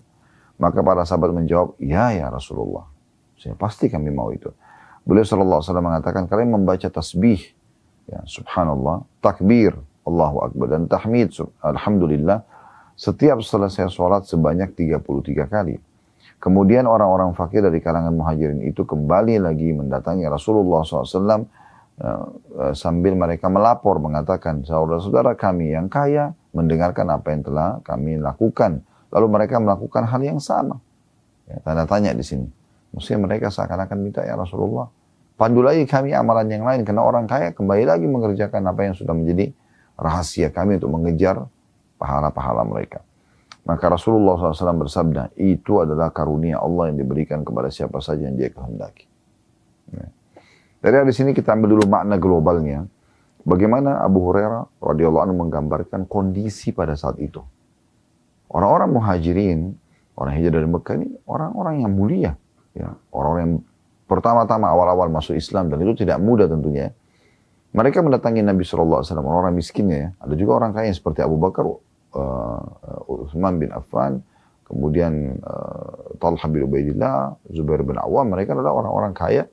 Maka para sahabat menjawab, ya Rasulullah. Saya pasti kami mau itu. Beliau SAW mengatakan, kalian membaca tasbih, ya, subhanallah, takbir, Allahu Akbar, dan tahmid, alhamdulillah, setiap selesai sholat sebanyak 33 kali. Kemudian orang-orang fakir dari kalangan muhajirin itu kembali lagi mendatangi Rasulullah SAW sambil mereka melapor mengatakan, saudara-saudara kami yang kaya mendengarkan apa yang telah kami lakukan. Lalu mereka melakukan hal yang sama. Ya, tanda tanya di sini. Maksudnya mereka seakan-akan minta, ya Rasulullah, pandu lagi kami amalan yang lain. Karena orang kaya kembali lagi mengerjakan apa yang sudah menjadi rahasia kami untuk mengejar pahala-pahala mereka. Maka Rasulullah SAW bersabda, itu adalah karunia Allah yang diberikan kepada siapa saja yang dia kehendaki. Ya. Dari hadis ini kita ambil dulu makna globalnya. Bagaimana Abu Hurairah radhiyallahu anhu menggambarkan kondisi pada saat itu. Orang-orang muhajirin, orang hijrah dari Mekah ini orang-orang yang mulia. Ya. Orang-orang yang pertama-tama awal-awal masuk Islam, dan itu tidak mudah tentunya. Mereka mendatangi Nabi SAW, orang-orang miskinnya ya. Ada juga orang kaya seperti Abu Bakar, Utsman bin Affan, kemudian Talha bin Ubaidillah, Zubair bin Awam. Mereka adalah orang-orang kaya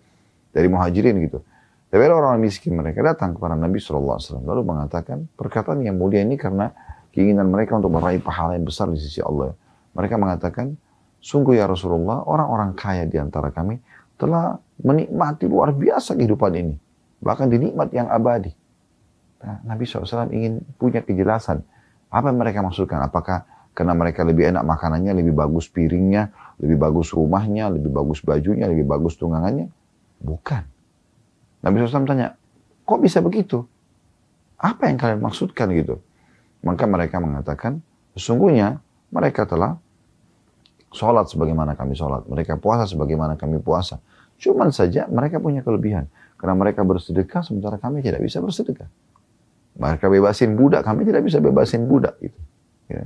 dari muhajirin gitu. Tapi ada orang miskin, mereka datang kepada Nabi SAW lalu mengatakan perkataan yang mulia ini karena keinginan mereka untuk meraih pahala yang besar di sisi Allah. Mereka mengatakan, sungguh ya Rasulullah, orang-orang kaya di antara kami telah menikmati luar biasa kehidupan ini, bahkan dinikmat yang abadi. Nah, Nabi SAW ingin punya kejelasan apa yang mereka maksudkan. Apakah karena mereka lebih enak makanannya, lebih bagus piringnya, lebih bagus rumahnya, lebih bagus bajunya, lebih bagus tunggangannya? Bukan. Nabi SAW tanya, kok bisa begitu? Apa yang kalian maksudkan gitu? Maka mereka mengatakan, sesungguhnya mereka telah sholat sebagaimana kami sholat. Mereka puasa sebagaimana kami puasa. Cuman saja mereka punya kelebihan. Karena mereka bersedekah sementara kami tidak bisa bersedekah. Mereka bebasin budak, kami tidak bisa bebasin budak. Gitu. Ya.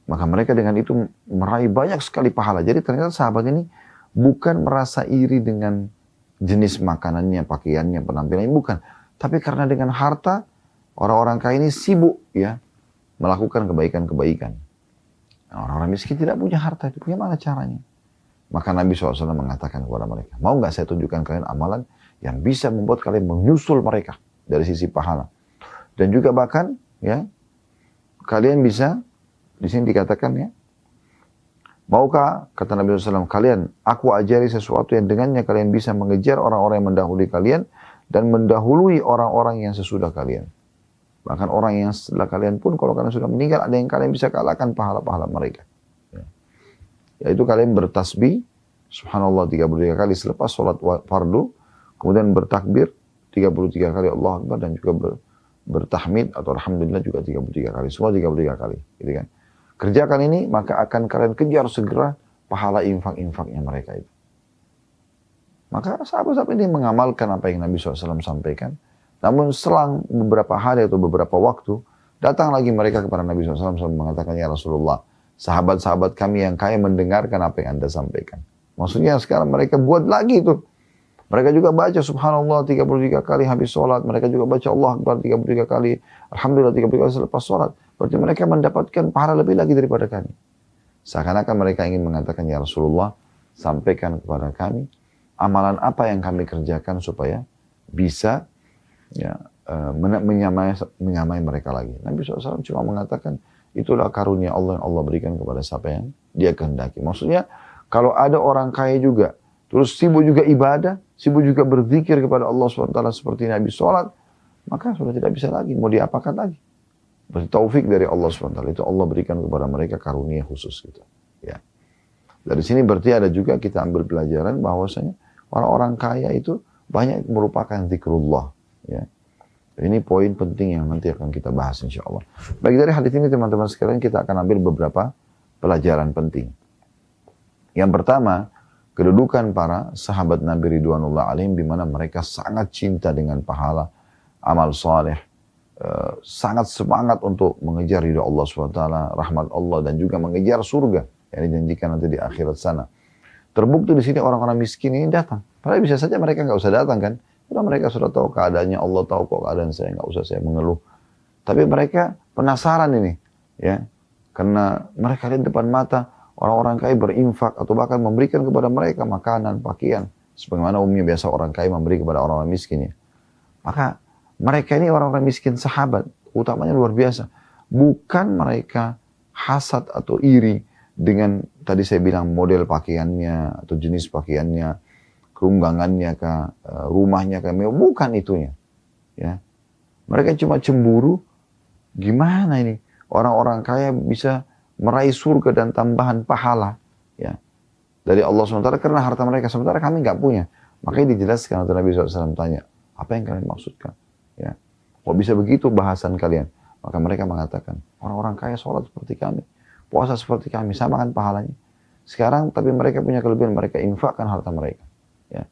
Maka mereka dengan itu meraih banyak sekali pahala. Jadi ternyata sahabat ini bukan merasa iri dengan jenis makanannya, pakaiannya, penampilannya. Bukan. Tapi karena dengan harta, orang-orang kaya ini sibuk ya melakukan kebaikan-kebaikan. Nah, orang-orang miskin tidak punya harta, itu punya mana caranya? Maka Nabi SAW mengatakan kepada mereka, mau nggak saya tunjukkan kalian amalan yang bisa membuat kalian menyusul mereka dari sisi pahala. Dan juga bahkan ya kalian bisa, di sini dikatakan ya, maukah, kata Nabi SAW, kalian, aku ajari sesuatu yang dengannya kalian bisa mengejar orang-orang yang mendahului kalian dan mendahului orang-orang yang sesudah kalian. Bahkan orang yang setelah kalian pun, kalau kalian sudah meninggal, ada yang kalian bisa kalahkan pahala-pahala mereka. Yaitu kalian bertasbih, subhanallah 33 kali selepas sholat fardu, kemudian bertakbir 33 kali Allah Akbar, dan juga bertahmid atau alhamdulillah juga 33 kali. Semua 33 kali. Gitu kan. Kerjakan ini, maka akan kalian kejar segera pahala infak-infaknya mereka itu. Maka sahabat-sahabat ini mengamalkan apa yang Nabi SAW sampaikan. Namun selang beberapa hari atau beberapa waktu, datang lagi mereka kepada Nabi SAW mengatakan, ya Rasulullah, sahabat-sahabat kami yang kaya mendengarkan apa yang Anda sampaikan. Maksudnya sekarang mereka buat lagi itu. Mereka juga baca subhanallah 33 kali habis sholat. Mereka juga baca Allah Akbar 33 kali. Alhamdulillah 33 kali selepas sholat. Berarti mereka mendapatkan pahala lebih lagi daripada kami. Seakan-akan mereka ingin mengatakan, ya Rasulullah, sampaikan kepada kami amalan apa yang kami kerjakan supaya bisa ya, menyamai mereka lagi. Nabi SAW cuma mengatakan, itulah karunia Allah yang Allah berikan kepada siapa yang dia kehendaki. Maksudnya, kalau ada orang kaya juga, terus sibuk juga ibadah, sibuk juga berzikir kepada Allah SWT seperti Nabi sholat, maka sudah tidak bisa lagi, mau diapakan lagi. Berarti taufik dari Allah SWT, itu Allah berikan kepada mereka karunia khusus gitu. Ya. Dari sini berarti ada juga kita ambil pelajaran bahwasanya orang-orang kaya itu banyak merupakan zikrullah. Ya. Ini poin penting yang nanti akan kita bahas insya Allah. Baik, dari hadis ini teman-teman sekalian kita akan ambil beberapa pelajaran penting. Yang pertama, kedudukan para sahabat Nabi Ridwanullah alaihim di mana mereka sangat cinta dengan pahala, amal saleh, sangat semangat untuk mengejar ridha Allah SWT, rahmat Allah, dan juga mengejar surga yang dijanjikan nanti di akhirat sana. Terbukti di sini orang-orang miskin ini datang. Padahal bisa saja mereka nggak usah datang kan. Karena mereka sudah tahu keadaannya, Allah tahu kok keadaan saya, nggak usah saya mengeluh. Tapi mereka penasaran ini, ya, karena mereka lihat depan mata orang-orang kaya berinfak atau bahkan memberikan kepada mereka makanan, pakaian, sebagaimana umumnya biasa orang kaya memberi kepada orang-orang miskin. Ya. Maka mereka ini orang-orang miskin sahabat, utamanya luar biasa. Bukan mereka hasad atau iri dengan tadi saya bilang model pakaiannya atau jenis pakaiannya, kerunggangannya kah, rumahnya kah, bukan itunya. Ya. Mereka cuma cemburu, gimana ini orang-orang kaya bisa meraih surga dan tambahan pahala ya, dari Allah SWT karena harta mereka, sementara kami nggak punya. Makanya dijelaskan oleh Nabi SAW tanya, apa yang kalian maksudkan? Ya. Kok bisa begitu bahasan kalian? Maka mereka mengatakan, orang-orang kaya sholat seperti kami, puasa seperti kami, sama kan pahalanya. Sekarang tapi mereka punya kelebihan, mereka infakkan harta mereka. Ya.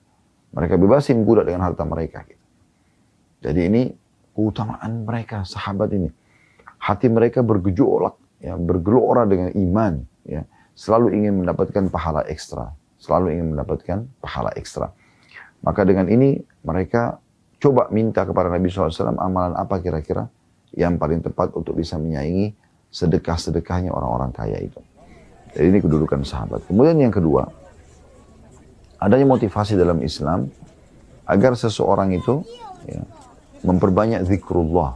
Mereka bebasin budak dengan harta mereka. Gitu. Jadi ini keutamaan mereka, sahabat ini. Hati mereka bergejolak, ya, bergelora dengan iman. Ya. Selalu ingin mendapatkan pahala ekstra. Selalu ingin mendapatkan pahala ekstra. Maka dengan ini mereka coba minta kepada Nabi SAW amalan apa kira-kira yang paling tepat untuk bisa menyaingi sedekah-sedekahnya orang-orang kaya itu. Jadi ini kedudukan sahabat. Kemudian yang kedua, adanya motivasi dalam Islam agar seseorang itu ya, memperbanyak zikrullah.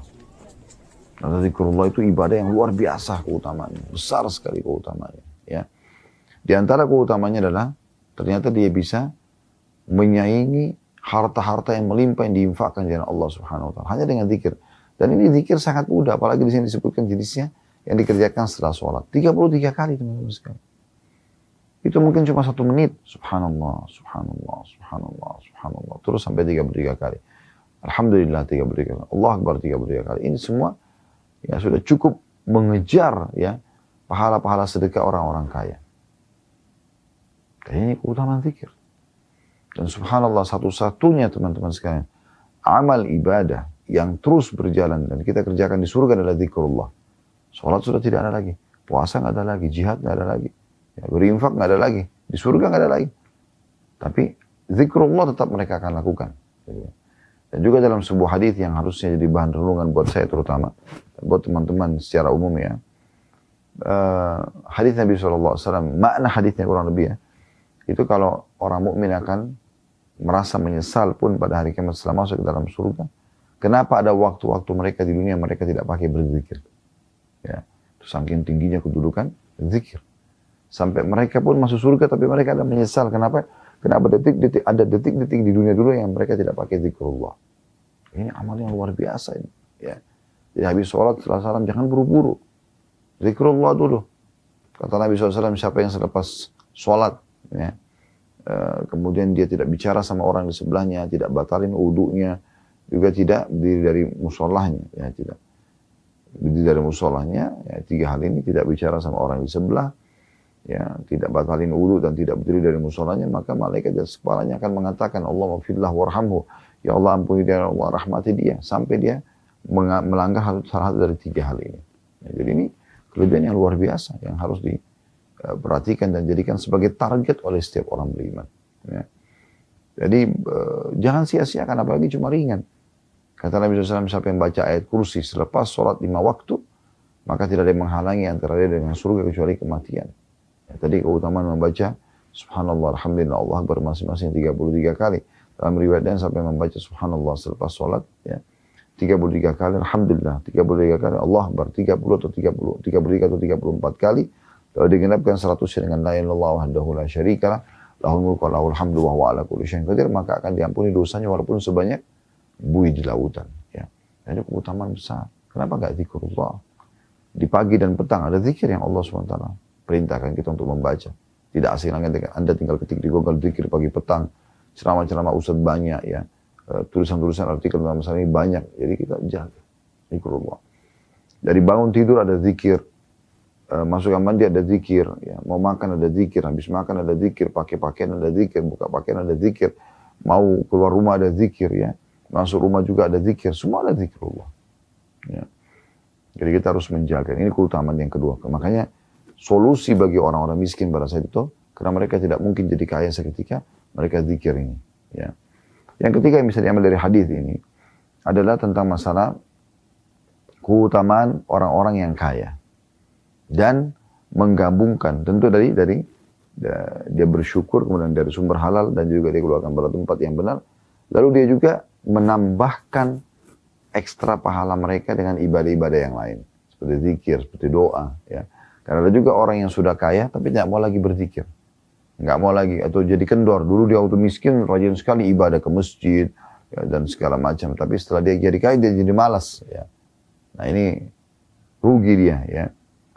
Karena zikrullah itu ibadah yang luar biasa keutamaannya, besar sekali keutamaannya. Ya. Di antara keutamanya adalah ternyata dia bisa menyaingi harta-harta yang melimpah yang diinfakkan di jalan Allah Subhanahu wa taala hanya dengan zikir. Dan ini zikir sangat mudah, apalagi di sini disebutkan jenisnya yang dikerjakan setelah sholat. 33 kali teman-teman sekalian. Itu mungkin cuma 1 menit. Subhanallah, subhanallah, subhanallah, subhanallah. Terus sampai 33 kali. Alhamdulillah 33 kali. Allah Akbar 33 kali. Ini semua ya sudah cukup mengejar ya pahala-pahala sedekah orang-orang kaya. Dan ini keutamaan zikir. Dan subhanallah satu-satunya teman-teman sekalian. Amal ibadah yang terus berjalan dan kita kerjakan di surga adalah zikrullah. Sholat sudah tidak ada lagi. Puasa nggak ada lagi. Jihad nggak ada lagi. Ya, berinfak nggak ada lagi. Di surga nggak ada lagi. Tapi zikrullah tetap mereka akan lakukan. Dan juga dalam sebuah hadis yang harusnya jadi bahan renungan buat saya terutama. Buat teman-teman secara umum ya. Hadis Nabi SAW. Makna hadisnya kurang lebih ya. Itu kalau orang mukmin akan merasa menyesal pun pada hari kiamat setelah masuk ke dalam surga. Kenapa ada waktu-waktu mereka di dunia mereka tidak pakai berzikir? Ya, itu saking tingginya kedudukan zikir. Sampai mereka pun masuk surga tapi mereka ada menyesal. Kenapa? Kenapa ada detik-detik di dunia dulu yang mereka tidak pakai zikrullah. Ini amal yang luar biasa ini. Ya. Jadi habis sholat setelah salam jangan buru-buru. Zikrullah dulu. Kata Nabi SAW siapa yang selepas sholat. Ya. Kemudian dia tidak bicara sama orang di sebelahnya. Tidak batalin wudunya. Juga tidak berdiri dari musolahnya. Ya, tidak. Berdiri dari musolahnya. Ya, 3 hal ini tidak bicara sama orang di sebelah. Ya, tidak batalin wudu dan tidak berdiri dari musolahnya, maka malaikat di atas kepalanya akan mengatakan Allah maghfirlah warhamhu, ya Allah ampuni dia, Allah rahmati dia, sampai dia melanggar salah satu dari 3 hal ini. Ya, jadi ini kelebihan yang luar biasa yang harus diperhatikan dan jadikan sebagai target oleh setiap orang beriman. Ya. Jadi jangan sia-siakan, apalagi cuma ringan. Kata Nabi SAW, siapa yang baca ayat kursi selepas sholat 5 waktu, maka tidak ada yang menghalangi antara dia dengan surga kecuali kematian. Ya, tadi keutamaan membaca subhanallah, alhamdulillah, Allah Akbar masing-masing 33 kali. Dalam riwayat lain sampai membaca subhanallah selepas sholat, ya, 33 kali, alhamdulillah, 33 kali, Allah Akbar, 30 atau 30, 33 atau 34 kali. Lalu digenapkan 100 dengan la ilaha illallah wahdahu la syarikalah, lahul mulku wa lahul hamdu wa huwa ala kulli syai'in qadir, maka akan diampuni dosanya walaupun sebanyak buih di lautan. Ya. Ini keutamaan besar. Kenapa enggak zikrullah? Di pagi dan petang ada zikir yang Allah SWT perintahkan kita untuk membaca. Tidak asing lagi Anda tinggal ketik di Google zikir pagi petang. Ceramah-ceramah ustaz banyak ya. Tulisan-tulisan artikel dalam masalah ini banyak. Jadi kita jaga zikrullah. Dari bangun tidur ada zikir. Masuk mandi ada zikir. Ya. Mau makan ada zikir. Habis makan ada zikir. Pakai pakaian ada zikir. Buka pakaian ada zikir. Mau keluar rumah ada zikir ya. Masuk rumah juga ada zikir. Semua ada zikrullah. Ya. Jadi kita harus menjaga. Ini keutamaan yang kedua. Makanya solusi bagi orang-orang miskin pada saat itu, karena mereka tidak mungkin jadi kaya seketika, mereka zikir ini. Ya. Yang ketiga yang bisa diambil dari hadis ini adalah tentang masalah keutamaan orang-orang yang kaya dan menggabungkan tentu dari dia bersyukur, kemudian dari sumber halal dan juga dia keluarkan pada tempat yang benar. Lalu dia juga menambahkan ekstra pahala mereka dengan ibadah-ibadah yang lain, seperti zikir, seperti doa. Ya. Karena ada juga orang yang sudah kaya tapi tidak mau lagi berzikir. Nggak mau lagi, atau jadi kendor. Dulu dia waktu miskin rajin sekali ibadah ke masjid ya, dan segala macam. Tapi setelah dia jadi kaya dia jadi malas. Ya. Nah ini rugi dia. Ya.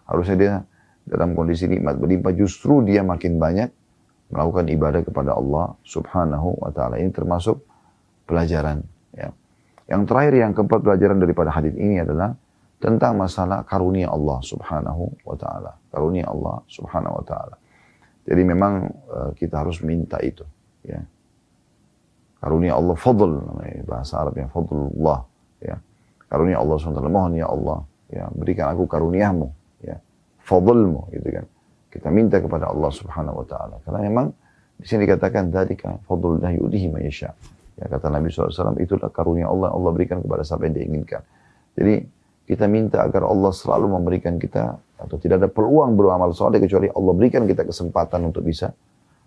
Harusnya dia dalam kondisi nikmat berlimpah, justru dia makin banyak melakukan ibadah kepada Allah Subhanahu wa ta'ala. Ini termasuk pelajaran. Ya. Yang terakhir, yang keempat pelajaran daripada hadis ini adalah tentang masalah karunia Allah Subhanahu wa taala. Karunia Allah Subhanahu wa taala. Jadi memang kita harus minta itu, ya. Karunia Allah, fadl namanya bahasa Arab yang fadlullah, ya. Karunia Allah SWT, mohon ya Allah, ya, berikan aku karuniamu, ya, fadlmu, gitu kan. Kita minta kepada Allah Subhanahu wa taala. Karena memang di sini dikatakan dzalika fadlullah yu'tihi man yasha. Ya, kata Nabi SAW, itulah karunia Allah, Allah berikan kepada siapa yang dia inginkan. Jadi kita minta agar Allah selalu memberikan kita, atau tidak ada peluang beramal soleh kecuali Allah berikan kita kesempatan untuk bisa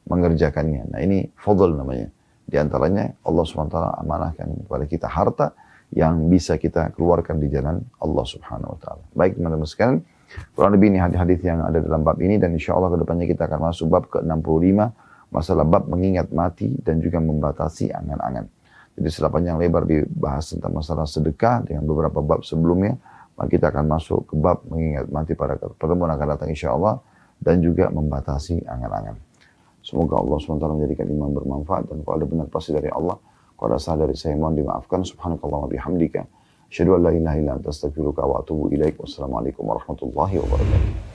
mengerjakannya. Nah, ini fadl namanya. Di antaranya Allah SWT amanahkan kepada kita harta yang bisa kita keluarkan di jalan Allah Subhanahu wa taala. Baik teman-teman sekalian, kurang lebih ini hadis-hadis yang ada dalam bab ini, dan insya Allah kedepannya kita akan masuk bab ke-65, masalah bab mengingat mati dan juga membatasi angan-angan. Jadi setelah panjang lebar dibahas tentang masalah sedekah dengan beberapa bab sebelumnya, maka kita akan masuk ke bab mengingat mati pada pertemuan akan datang insya Allah, dan juga membatasi angan-angan. Semoga Allah SWT menjadikan iman bermanfaat, dan kalau ada benar pasti dari Allah, kalau ada salah dari saya mohon dimaafkan. Subhanakallah wa bihamdika, asyhadu an la ilaha illa anta astaghfiruka wa atubu ilaik. Wassalamualaikum warahmatullahi wabarakatuh.